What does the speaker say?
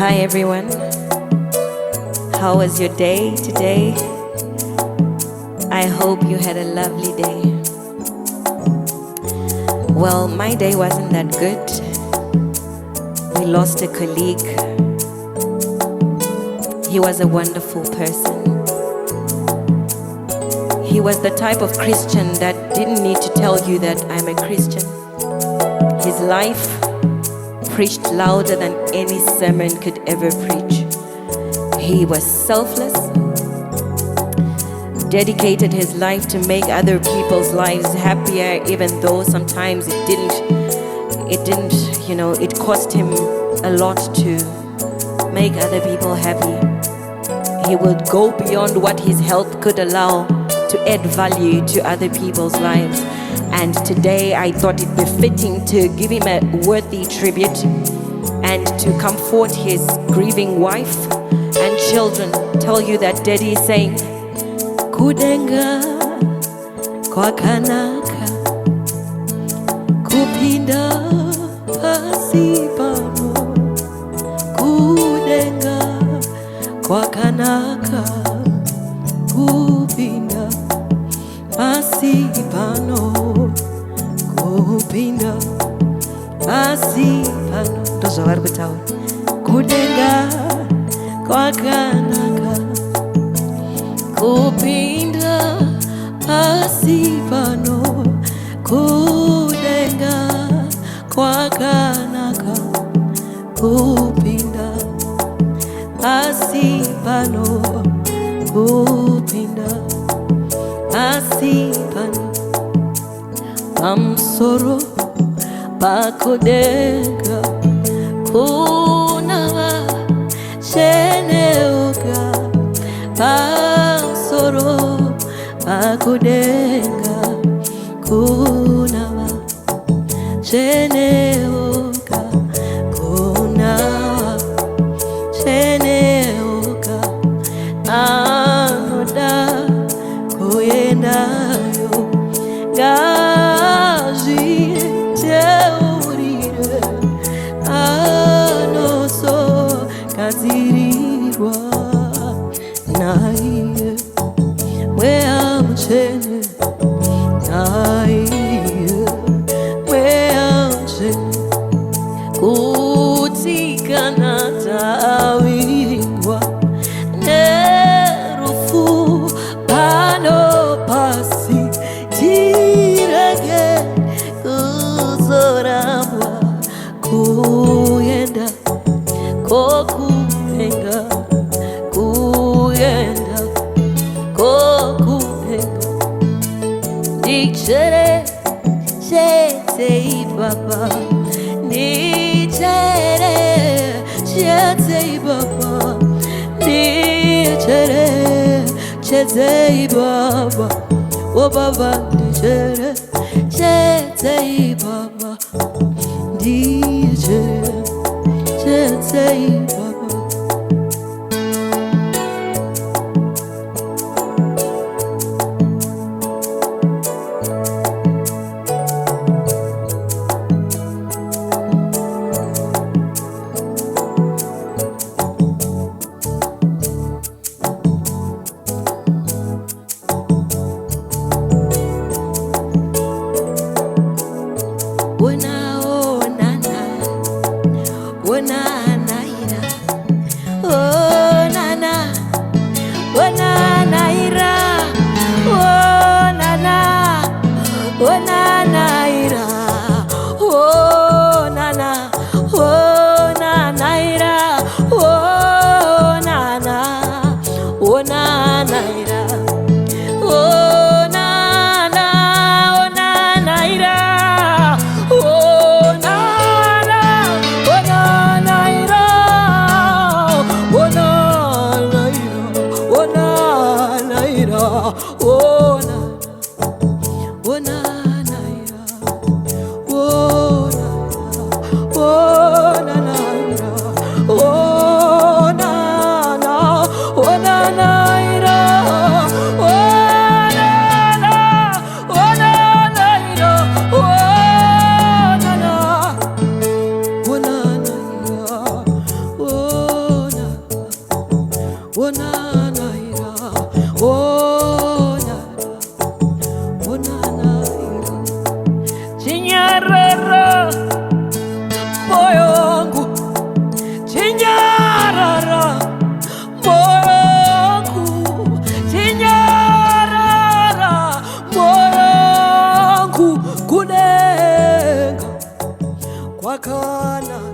Hi everyone, how was your day today? I hope you had a lovely day. Well, my day wasn't that good. We lost a colleague. He was a wonderful person. He was the type of Christian that didn't need to tell you that I'm a Christian. His life preached louder than any sermon could ever preach. He was selfless, dedicated his life to make other people's lives happier, even though sometimes it cost him a lot to make other people happy. He would go beyond what his health could allow to add value to other people's lives. And today I thought it befitting to give him a worthy tribute and to comfort his grieving wife and children. Tell you that Daddy is saying, Kudenga kwa kanaka kupinda pasipano. Kudenga kwa kanaka kupinda pasipano. Kupinda pasipano. Tozawar betawa. Kudenga kwa kanaka kupinda pasipano. Kudenga kwa kanaka kupinda pasipano. Kupinda pasipano. Pamsoro pakodega kunawa sheneoga. Pamsoro pakodega kunawa sheneoga. Kunawa sheneoga. Anoda kuyendayo gaji teurire. Anoso kazirirwa naiye wea mchene. Naiye wea mchene kutikana tawiwa nerufu pano pasi tirage kuzorabwa kuyenda kokuhenga kuyenda kokuhenga dichere chete baba dichere chete baba dichere chete baba o baba dichere chete baba dichere chete baba. Oh wakhona